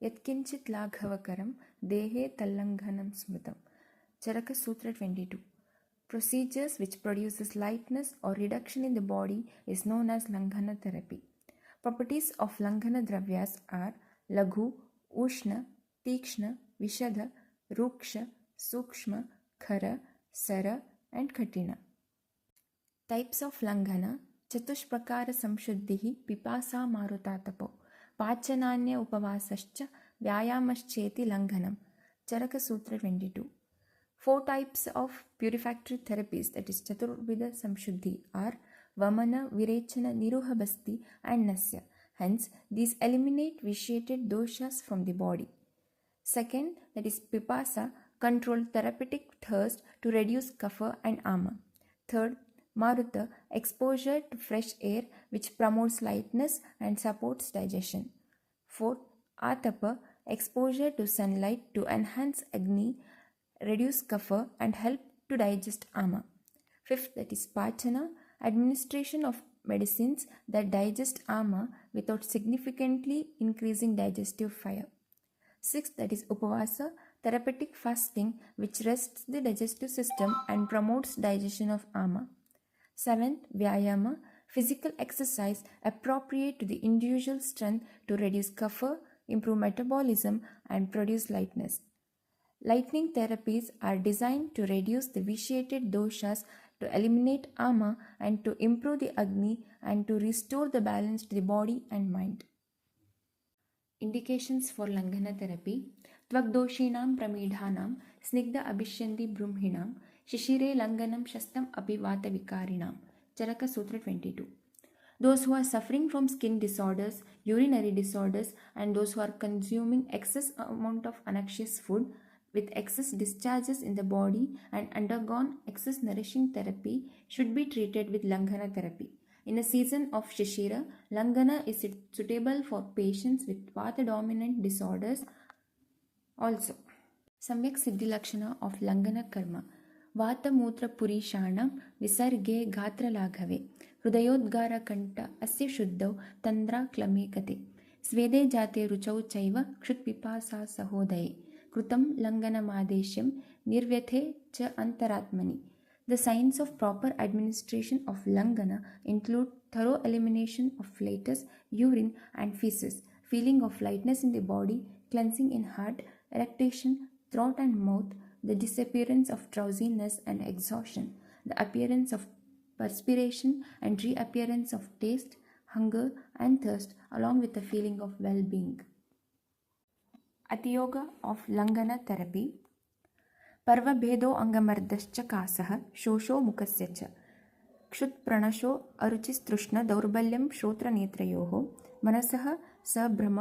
यत्किञ्चित् लाघवकरं देहे तल्लङ्घनं स्मृतं. Charaka Sutra 22. Procedures which produces lightness or reduction in the body is known as Langhana therapy. Properties of Langhana dravyas are Laghu, Ushna, Tikshna, Vishadha, Ruksha, Sukshma, Khara, Sara and Katina. Types of Langhana: Chatushprakara Samshuddhihi Pipasa Marutatapo Pachananya Upavasascha Vyayamascheti Langhanam. Charaka Sutra 22. 4 types of purificatory therapies, that is Chaturvida Samshuddhi, are Vamana, Virechana, Niruhabasti and Nasya. Hence, these eliminate vitiated doshas from the body. Second, that is Pipasa, control therapeutic thirst to reduce Kapha and Ama. Third, Maruta, exposure to fresh air which promotes lightness and supports digestion. Fourth, Atapa, exposure to sunlight to enhance Agni, reduce Kapha and help to digest Ama. Fifth, that is Pachana, administration of medicines that digest Ama without significantly increasing digestive fire. Sixth, that is Upavasa, therapeutic fasting which rests the digestive system and promotes digestion of Ama. Seventh, Vyayama, physical exercise appropriate to the individual strength to reduce Kapha, improve metabolism and produce lightness. Lightning therapies are designed to reduce the vitiated doshas, to eliminate Ama and to improve the Agni and to restore the balance to the body and mind. Indications for Langhana therapy: Tvagdoshinam pramidhanam snigdha abhishyandi brumhinam shishire langhanam shastam apivata vikarinam. Charaka Sutra 22. Those who are suffering from skin disorders, urinary disorders and those who are consuming excess amount of noxious food with excess discharges in the body and undergone excess nourishing therapy should be treated with Langhana therapy. In a season of Shishira, Langhana is suitable for patients with Vata dominant disorders also. Samyak Siddhi Lakshana of Langhana Karma: Vata Mutra Purishanam Visarge Gatra Laghave Hrudayodgara Kanta Asya Shuddhav Tandra Klame Kate Svede Jate Ruchau Chaiva Kshut Pipasa Sahodaye Krutam Langhana Madeshyam Nirvyathe Cha Antaratmani. The signs of proper administration of Langhana include thorough elimination of flatus, urine and feces, feeling of lightness in the body, cleansing in heart, erectation, throat and mouth, the disappearance of drowsiness and exhaustion, the appearance of perspiration and reappearance of taste, hunger and thirst, along with the feeling of well-being. Atiyoga of Langhana therapy: Parvabhedo angamardascha kasaha shosho mukasya क्षुत्प्रणशो अरुचिस्तृष्ण दौर्बल्यं श्रोत्रनेत्रयोः मनसः सभ्रम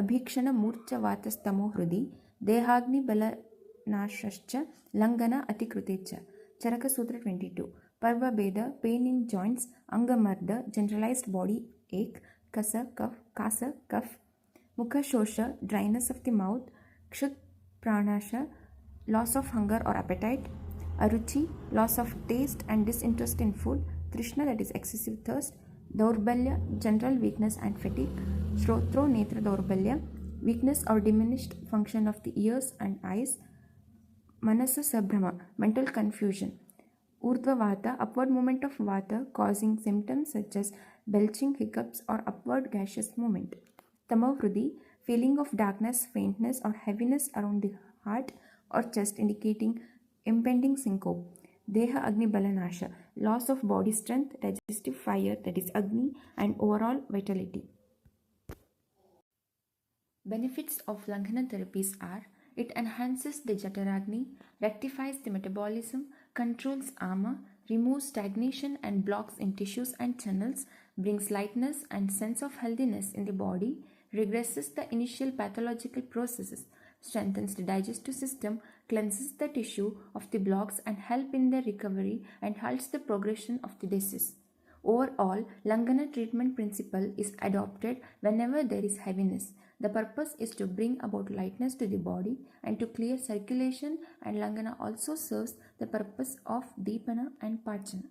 अभीक्षणमूर्च्छवातस्तमो हृदि देहाग्निबलनाशश्च लङ्घन अतिकृते च. Charaka Sutra 22. Parvabheda, pain in joints; Angamarda, generalized body ache; Kasa, cough; Mukha Shosha, dryness of the mouth; Kshut Pranasha, loss of hunger or appetite; Aruchi, loss of taste and disinterest in food; Trishna, that is excessive thirst; Daurbalya, general weakness and fatigue; Shrotro Netra Daurbalya, weakness or diminished function of the ears and eyes; Manasa Sabhrama, mental confusion; Urdhva Vata, upward movement of Vata causing symptoms such as belching, hiccups or upward gaseous movement; Tamo Hrudi, feeling of darkness, faintness or heaviness around the heart or chest indicating impending syncope; Deha Agni Balanasha, loss of body strength, digestive fire, that is Agni, and overall vitality. Benefits of Langhana therapies are: it enhances the Jataragni, rectifies the metabolism, controls Ama, removes stagnation and blocks in tissues and channels, brings lightness and sense of healthiness in the body, regresses the initial pathological processes, strengthens the digestive system, cleanses the tissue of the blocks and help in their recovery and halts the progression of the disease. Overall, Langhana treatment principle is adopted whenever there is heaviness. The purpose is to bring about lightness to the body and to clear circulation, and Langhana also serves the purpose of Deepana and Pachana.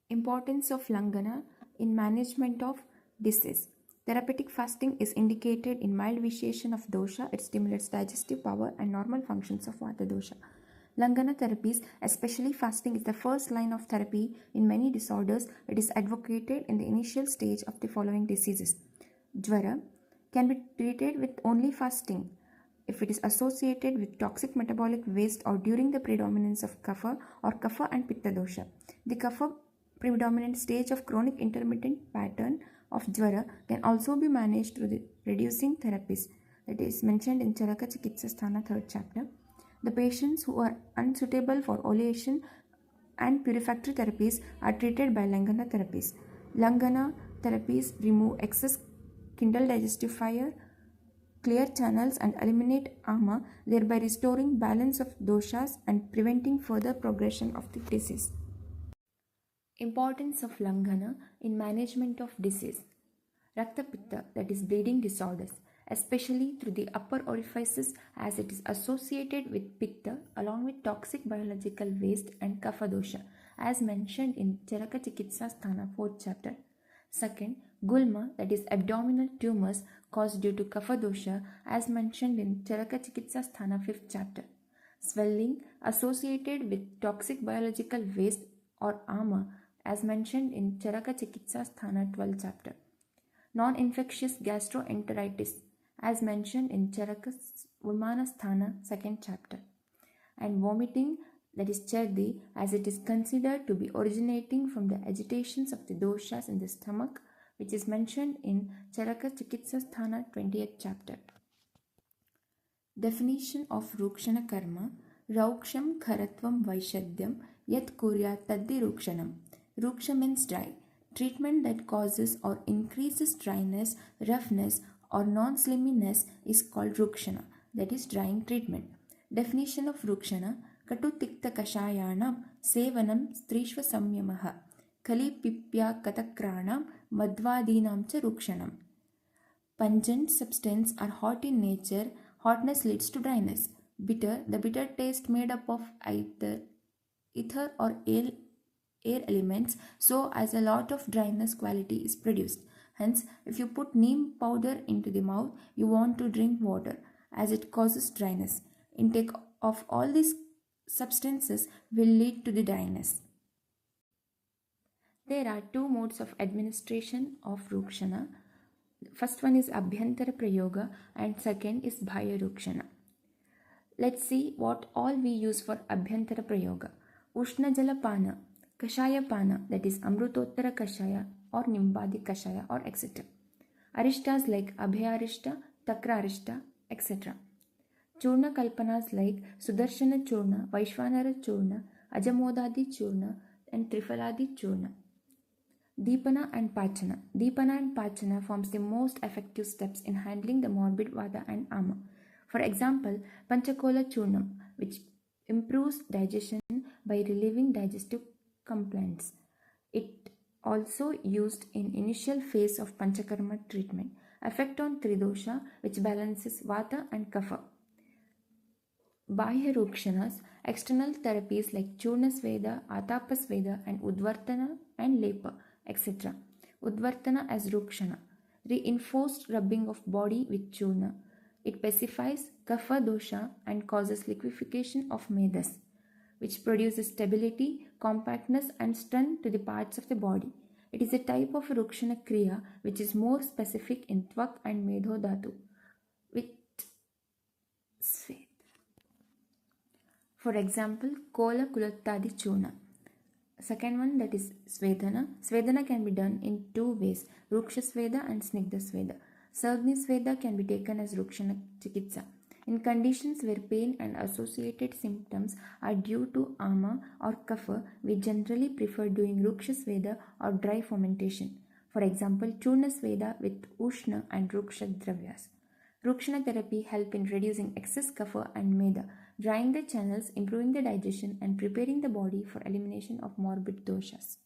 Importance of Langhana in management of disease. Therapeutic fasting is indicated in mild vitiation of dosha. It stimulates digestive power and normal functions of vata dosha. Langhana therapies, especially fasting, is the first line of therapy in many disorders. It is advocated in the initial stage of the following diseases. Jvara can be treated with only fasting if it is associated with toxic metabolic waste or during the predominance of kapha or kapha and pitta dosha. The kapha predominant stage of chronic intermittent pattern of jvara can also be managed through the reducing therapies that is mentioned in Charaka Chikitsa Sthana 3rd chapter. The patients who are unsuitable for oleation and purificatory therapies are treated by Langhana therapies. Langhana therapies remove excess kindle digestive fire, clear channels and eliminate ama, thereby restoring balance of doshas and preventing further progression of the disease. Importance of Langhana in management of disease. Rakta Pitta, that is bleeding disorders, especially through the upper orifices as it is associated with Pitta along with toxic biological waste and Kapha dosha as mentioned in Charaka Chikitsa Sthana 4th chapter. Second, Gulma, that is abdominal tumors caused due to Kapha dosha as mentioned in Charaka Chikitsa Sthana 5th chapter. Swelling associated with toxic biological waste or ama as mentioned in Charaka Chikitsa Sthana 12th chapter. Non-infectious gastroenteritis as mentioned in Charaka Vimana Sthana 2nd chapter. And vomiting, that is Chardi, as it is considered to be originating from the agitations of the doshas in the stomach, which is mentioned in Charaka Chikitsa Sthana 20th chapter. Definition of Rukshana Karma. Rauksham Kharatvam Vaishadyam Yat Kuryat Taddi Rukshanam. Ruksha means dry. Treatment that causes or increases dryness, roughness or non-slimminess is called Rukshana, that is drying treatment. Definition of Rukshana. Katu tikta kashayanam sevanam strishva samyamaha kali pipya katakranam madvadinam cha rukshanam. Pungent substance are hot in nature. Hotness leads to dryness. Bitter, the bitter taste made up of either ether or air elements, so as a lot of dryness quality is produced. Hence, if you put neem powder into the mouth, you want to drink water as it causes dryness. Intake of all these substances will lead to the dryness. There are two modes of administration of Rukshana. First one is Abhyantara Prayoga and second is Bhaya Rukshana. Let's see what all we use for Abhyantara Prayoga. Ushna Jala Pana, Kashaya Pana, that is Amrutottara Kashaya or Nimbadi Kashaya or etc. Arishtas like Abhaya Arishta, Takra Arishta, etc. Churna Kalpanas like Sudarshana Churna, Vaishvanara Churna, Ajamodadi Churna and Trifaladi Churna. Deepana and Pachana. Deepana and Pachana forms the most effective steps in handling the morbid vata and ama. For example, Panchakola Churnam, which improves digestion by relieving digestive complaints. It also used in initial phase of Panchakarma treatment. Effect on Tridosha, which balances vata and kapha. Bahya Rukshanas, external therapies like Churna Sveda, Atapas Sveda and Udvartana and Lepa, etc. Udvartana as Rukshana, reinforced rubbing of body with Churna. It pacifies Kapha dosha and causes liquefaction of Medas, which produces stability, compactness and strength to the parts of the body. It is a type of Rukshana Kriya which is more specific in Tvak and Medho Dhatu. With for example, Kola Kulattadi Churna. Second one, that is Svedana. Svedana can be done in two ways, Ruksha Sveda and Snigdha Sveda. Sagni Sveda can be taken as Rukshana Chikitsa. In conditions where pain and associated symptoms are due to ama or kapha, we generally prefer doing Ruksha Sveda or dry fermentation. For example, Churna Sveda with Ushna and Ruksha Dravyas. Rukshana therapy help in reducing excess kapha and meda, drying the channels, improving the digestion and preparing the body for elimination of morbid doshas.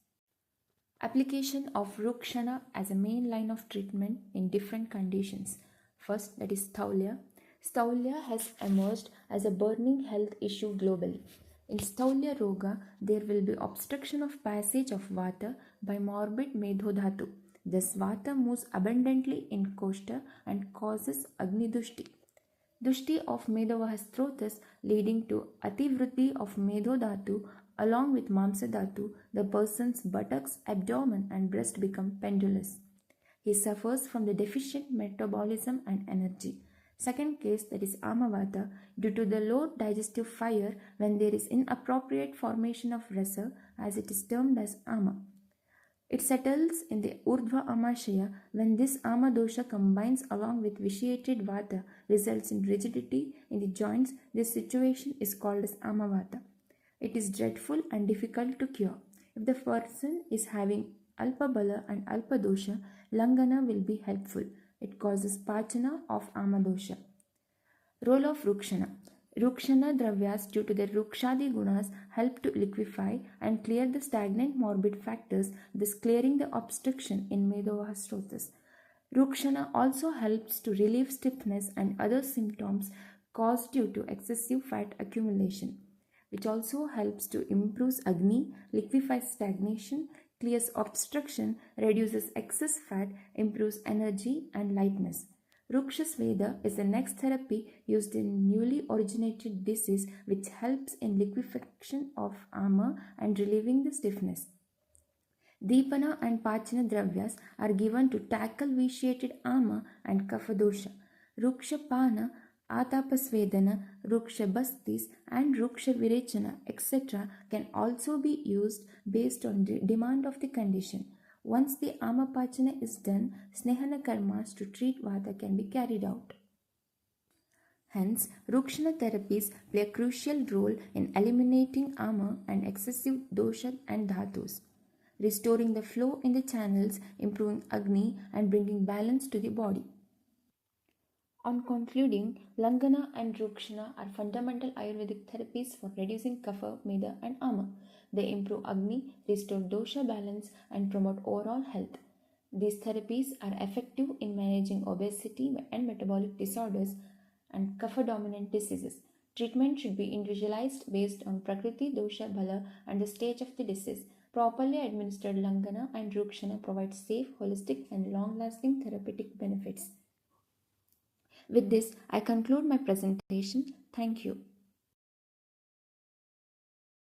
Application of Rukshana as a main line of treatment in different conditions. First, that is Staulya. Staulya has emerged as a burning health issue globally. In Staulya Roga, there will be obstruction of passage of vata by morbid Medhodhatu. Thus, Vata moves abundantly in Koshta and causes Agni Dushti. Dushti of Medavahastrotas leading to Ativruddhi of Medodhatu along with Mamsa Dhatu, the person's buttocks, abdomen and breast become pendulous. He suffers from the deficient metabolism and energy. Second case, that is Amavata, due to the low digestive fire when there is inappropriate formation of rasa, as it is termed as Ama. It settles in the Urdhva Amashaya when this Ama dosha combines along with vitiated Vata, results in rigidity in the joints. This situation is called as Amavata. It is dreadful and difficult to cure. If the person is having Alpa Bala and Alpa dosha, Langhana will be helpful. It causes Pachana of Ama dosha. Role of Rukshana. Rukshana dravyas due to their Rukshadi gunas help to liquefy and clear the stagnant morbid factors, thus clearing the obstruction in Medavahastrotas. Rukshana also helps to relieve stiffness and other symptoms caused due to excessive fat accumulation, which also helps to improve Agni, liquefies stagnation, clears obstruction, reduces excess fat, improves energy and lightness. Rukshasveda is the next therapy used in newly originated disease, which helps in liquefaction of ama and relieving the stiffness. Deepana and Pachana dravyas are given to tackle vitiated ama and kapha dosha. Rukshapana, Atapasvedana, Rukshabastis and Rukshavirechana etc. can also be used based on the demand of the condition. Once the Amapachana is done, Snehana karmas to treat Vata can be carried out. Hence, Rukshana therapies play a crucial role in eliminating ama and excessive dosha and dhatus, restoring the flow in the channels, improving Agni and bringing balance to the body. On concluding, Langhana and Rukshana are fundamental Ayurvedic therapies for reducing Kapha, Meda and Ama. They improve Agni, restore dosha balance and promote overall health. These therapies are effective in managing obesity and metabolic disorders and Kapha dominant diseases. Treatment should be individualized based on Prakriti, Dosha, Bala and the stage of the disease. Properly administered Langhana and Rukshana provide safe, holistic and long-lasting therapeutic benefits. With this, I conclude my presentation. Thank you.